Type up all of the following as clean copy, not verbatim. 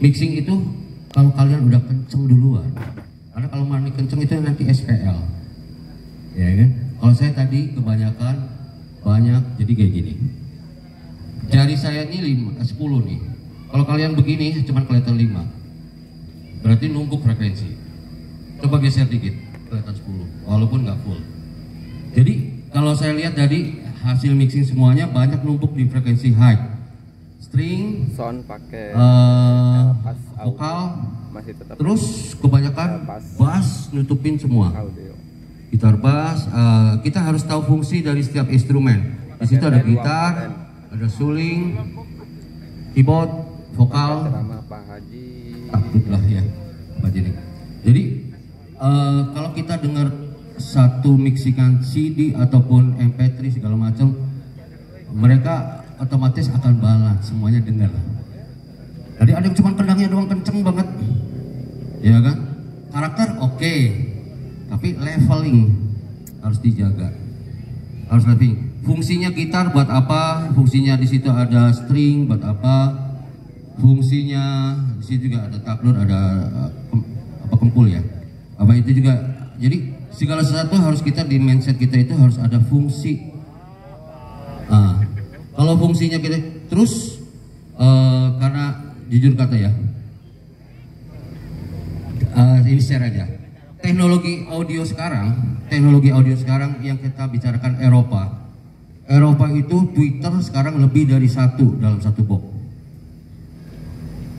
mixing itu kalau kalian udah kenceng duluan, karena kalau manik kenceng itu nanti SPL, ya kan? Kalau saya tadi kebanyakan banyak, jadi kayak gini. Jari saya ini 10 nih. Kalau kalian begini cuma kelihatan 5, berarti numpuk frekuensi. Coba geser dikit, kelihatan 10, walaupun nggak full. Jadi kalau saya lihat dari hasil mixing semuanya banyak numpuk di frekuensi high. String, sound pakai vokal, masih tetap terus kebanyakan bass nutupin semua. audio. Gitar bass, kita harus tahu fungsi dari setiap instrumen. Di situ ada gitar, ada suling, keyboard, vokal. Ceramah Pak Haji. Takut lah ya, Pak Jini. Jadi kalau kita dengar satu mixingan CD ataupun MP3 segala macam, mereka otomatis akan balance, semuanya dengar. Jadi ada yang cuma kendangnya doang kenceng banget, ya kan? Karakter oke, tapi leveling harus dijaga, harus leveling. Fungsinya gitar buat apa? Fungsinya di situ ada string buat apa? Fungsinya di situ juga ada taklur, ada apa kempul ya? Apa itu juga? Jadi segala sesuatu harus kita di mindset kita itu harus ada fungsi. Kalau fungsinya kita terus karena jujur kata ya, ini share aja. Teknologi audio sekarang yang kita bicarakan Eropa itu Twitter sekarang lebih dari satu dalam satu box.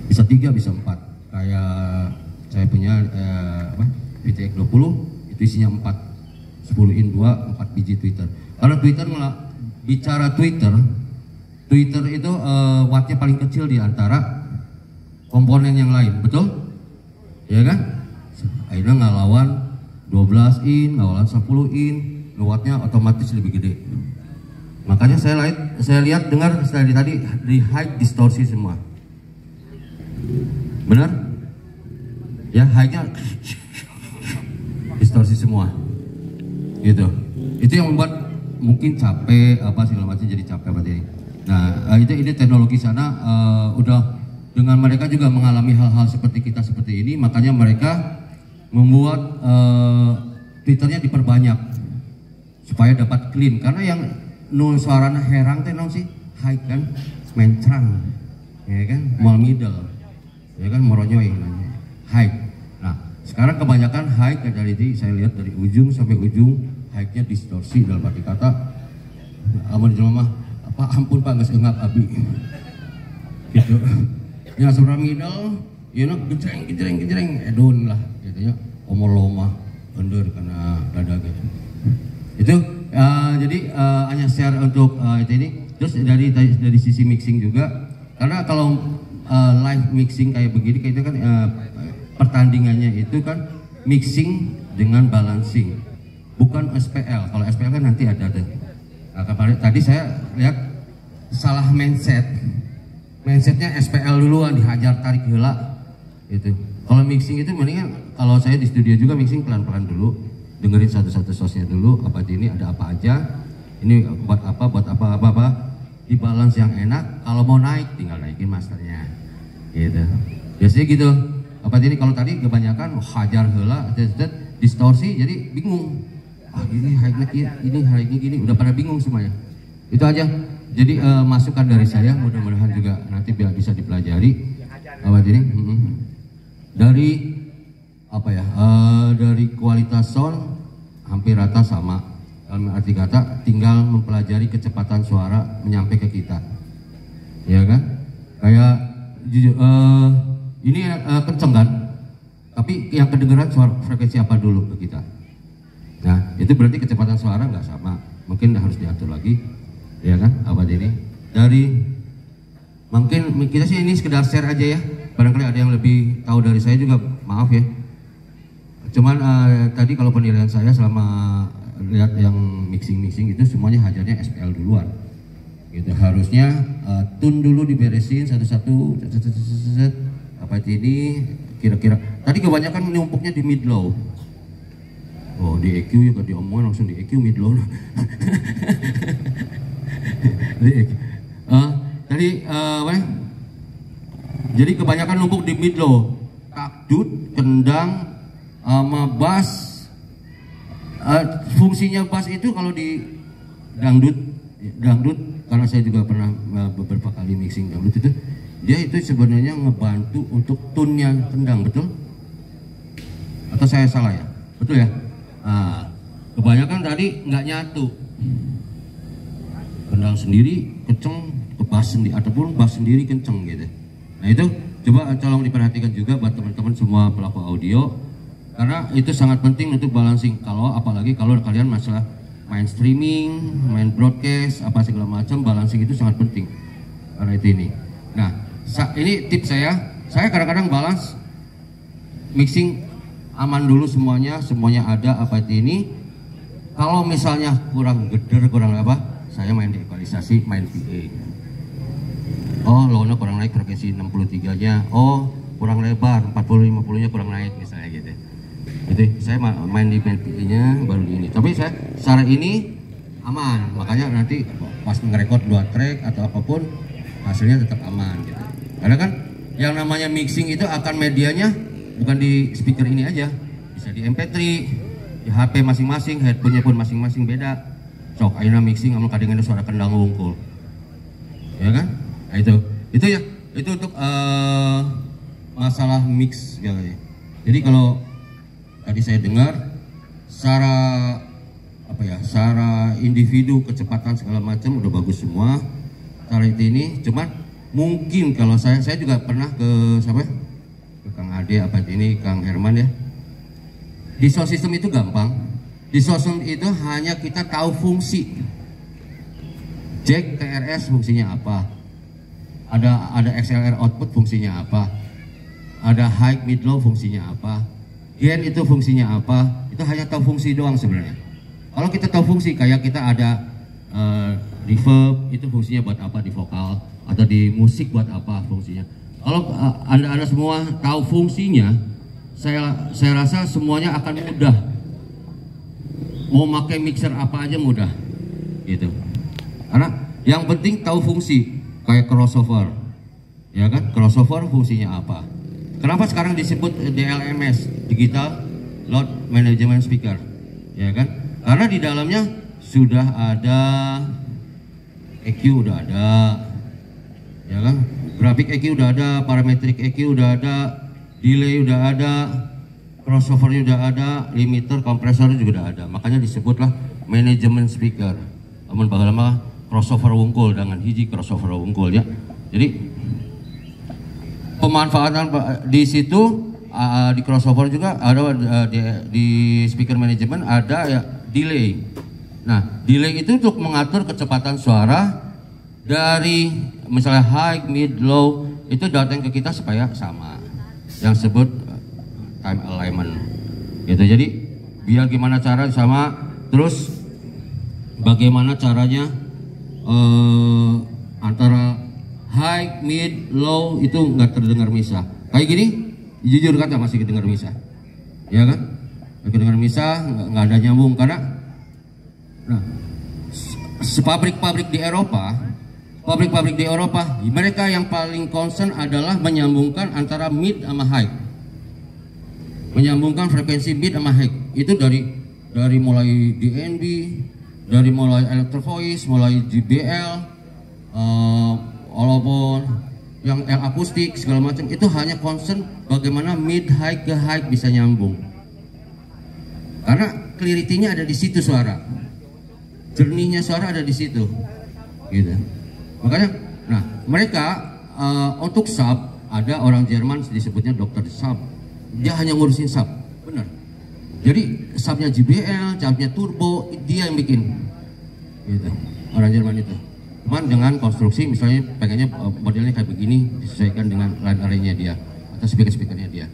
Bisa 3, bisa 4. Kayak saya punya VTX 20 itu isinya 4, 10 in 2, 4 biji Twitter. Kalau Twitter bicara Twitter itu wattnya paling kecil di antara komponen yang lain, betul? Ya kan? Akhirnya ngelawan 12 in, ngelawan 10 in, wattnya otomatis lebih gede. Makanya saya lihat dengar tadi di high distorsi semua. Benar? Ya, high-nya distorsi semua. Gitu. Itu yang membuat mungkin capek apa segala macam, jadi capek berarti. Nah, ini teknologi sana udah dengan mereka juga mengalami hal-hal seperti kita seperti ini, makanya mereka membuat Twitternya diperbanyak supaya dapat clean, karena yang suaranya herang teh sih high kan, mencrang, ya kan, mal middle, ya kan, moronyoy high. Nah, sekarang kebanyakan high dari saya lihat dari ujung sampai ujung high-nya distorsi, dalam arti kata amun jelema apa ampun Pak geus eungap abi gitu. Ya seberang middle you know gejreng edun lah gitu ya, omol loma under karena dada gitu. Itu jadi hanya share untuk itu ini. Terus dari sisi mixing juga, karena kalau live mixing kayak begini kayak itu kan pertandingannya itu kan mixing dengan balancing, bukan SPL. Kalau SPL kan nanti ada tuh. Nah, tadi saya lihat salah mindsetnya SPL duluan, dihajar tarik heula gitu. Kalau mixing itu mendingan, kalau saya di studio juga mixing pelan-pelan dulu, dengerin satu-satu source-nya dulu, apa ini ada apa aja, ini buat apa, di balance yang enak. Kalau mau naik tinggal naikin masternya gitu. Biasanya gitu. Apa ini kalau tadi kebanyakan hajar heula, distorsi, jadi bingung. Ini high-nya gini, udah pada bingung semuanya. Itu aja. Jadi masukan dari saya, mudah-mudahan juga nanti bisa dipelajari. Apa ini? Dari apa ya? Dari kualitas sound hampir rata sama. Dalam arti kata, tinggal mempelajari kecepatan suara menyampai ke kita. Ya kan? Kayak ini kenceng kan? Tapi yang kedengeran suara frekuensi apa dulu ke kita? Nah, itu berarti kecepatan suara nggak sama, mungkin harus diatur lagi, ya kan? Apa ini? Dari mungkin kita sih ini sekedar share aja ya. Barangkali ada yang lebih tahu dari saya juga, maaf ya. Cuman tadi kalau penilaian saya selama lihat yang mixing itu semuanya hajarnya SPL duluan. Gitu. Harusnya tune dulu diberesin satu-satu. Apa ini? Kira-kira. Tadi kebanyakan numpuknya di mid low. Oh, di EQ ya, diomongin langsung di EQ mid low. Di EQ. Tadi Jadi kebanyakan numpuk di mid low, takdut, kendang, sama bass. Fungsinya bass itu kalau di dangdut karena saya juga pernah beberapa kali mixing dangdut itu, dia itu sebenarnya ngebantu untuk tune-nya kendang, betul? Atau saya salah ya? Betul ya? Nah, kebanyakan tadi nggak nyatu, kendang sendiri kenceng, ke bass sendiri ataupun bass sendiri kenceng gitu. Nah itu coba tolong diperhatikan juga buat teman-teman semua pelaku audio, karena itu sangat penting untuk balancing. Kalau apalagi kalau kalian masalah main streaming, main broadcast, apa segala macam, balancing itu sangat penting. Karena itu ini. Nah, ini tips saya kadang-kadang balance mixing aman dulu semuanya ada apa itu ini. Kalau misalnya kurang geder, kurang apa, saya main di equalisasi, main PA. Oh, low-nya kurang naik frekuensi 63-nya. Oh, kurang lebar, 40-50-nya kurang naik misalnya gitu. Itu saya main di PA-nya baru di ini. Tapi saya secara ini aman. Makanya nanti pas ngerekord 2 track atau apapun hasilnya tetap aman gitu. Karena kan yang namanya mixing itu akan medianya bukan di speaker ini aja. Bisa di MP3, di HP masing-masing, headphone-nya pun masing-masing beda. Sok ayeuna mixing amun kadang-kadang suara kendang wungkul. Ya kan? Nah, itu ya, itu untuk masalah mix ya. Jadi kalau tadi saya dengar secara secara individu kecepatan segala macam udah bagus semua. Secara ini cuman mungkin kalau saya juga pernah ke siapa? Ke Kang Ade apa ini Kang Herman ya. Di sound system itu gampang. Di sound system itu hanya kita tahu fungsi. Jack TRS fungsinya apa? Ada XLR output fungsinya apa, ada high mid low fungsinya apa, gain itu fungsinya apa, itu hanya tahu fungsi doang sebenarnya. Kalau kita tahu fungsi, kayak kita ada reverb itu fungsinya buat apa di vokal atau di musik buat apa fungsinya. Kalau anda semua tahu fungsinya, saya rasa semuanya akan mudah. Mau pakai mixer apa aja mudah gitu, karena yang penting tahu fungsi. Kayak crossover, ya kan? Crossover fungsinya apa? Kenapa sekarang disebut DLMS, Digital Load Management Speaker, ya kan? Karena di dalamnya sudah ada EQ, udah ada, ya kan? Grafik EQ udah ada, parametric EQ udah ada, delay udah ada, crossover udah ada, limiter, kompresor juga udah ada. Makanya disebutlah management speaker. Namun bagaimana crossover wungkul dengan hiji crossover wungkul ya. Jadi pemanfaatan di situ di crossover juga ada di speaker management ada ya delay. Nah, delay itu untuk mengatur kecepatan suara dari misalnya high, mid, low itu datang ke kita supaya sama. Yang sebut time alignment. Gitu. Jadi biar gimana cara sama, terus bagaimana caranya antara high, mid, low itu nggak terdengar misah. Kayak gini, jujur kata masih kedengar misah, ya kan? Kedengar misah, nggak ada nyambung karena, nah, pabrik-pabrik di Eropa, mereka yang paling concern adalah menyambungkan antara mid sama high, menyambungkan frekuensi mid sama high. Itu dari mulai DNB. Dari mulai electro voice, mulai JBL, walaupun yang L akustik segala macam itu hanya concern bagaimana mid high ke high bisa nyambung. Karena clarity-nya ada di situ suara, jernihnya suara ada di situ, gitu. Makanya, nah mereka untuk sub ada orang Jerman disebutnya dokter sub, dia hanya ngurusin sub, benar. Jadi subnya JBL, subnya turbo, dia yang bikin, gitu. Orang Jerman itu. Cuman dengan konstruksi, misalnya pengennya modelnya kayak begini, disesuaikan dengan line array-nya dia atau speaker-speakernya dia.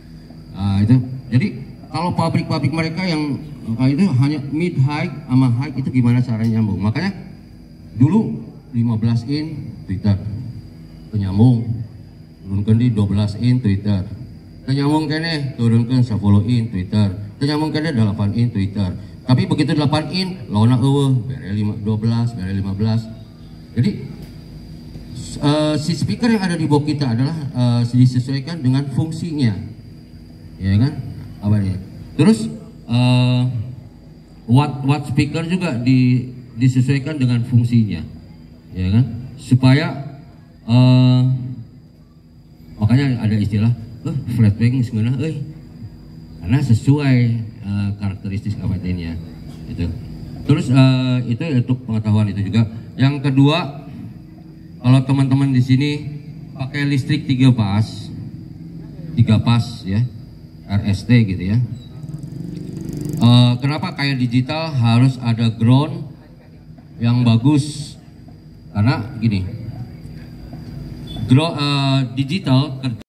Itu. Jadi kalau pabrik-pabrik mereka yang itu hanya mid high sama high itu gimana caranya nyambung? Makanya dulu 15 in Twitter, penyambung, turunkan di 12 in Twitter, penyambung kene turunkan 10 in Twitter. Ternyambung kena 8 in Twitter. Tapi begitu 8 in, lawana eueuh, bere 12, bere 15. Jadi Si speaker yang ada di bawah kita adalah disesuaikan dengan fungsinya, ya kan? Apa ya? Terus watt speaker juga disesuaikan dengan fungsinya, ya kan? Supaya makanya ada istilah flatbang sebenarnya, karena sesuai karakteristik apa-apanya itu. Terus itu untuk pengetahuan itu juga. Yang kedua, kalau teman-teman di sini pakai listrik 3 pas ya, RST gitu ya. Kenapa kayak digital harus ada ground yang bagus? Karena gini, digital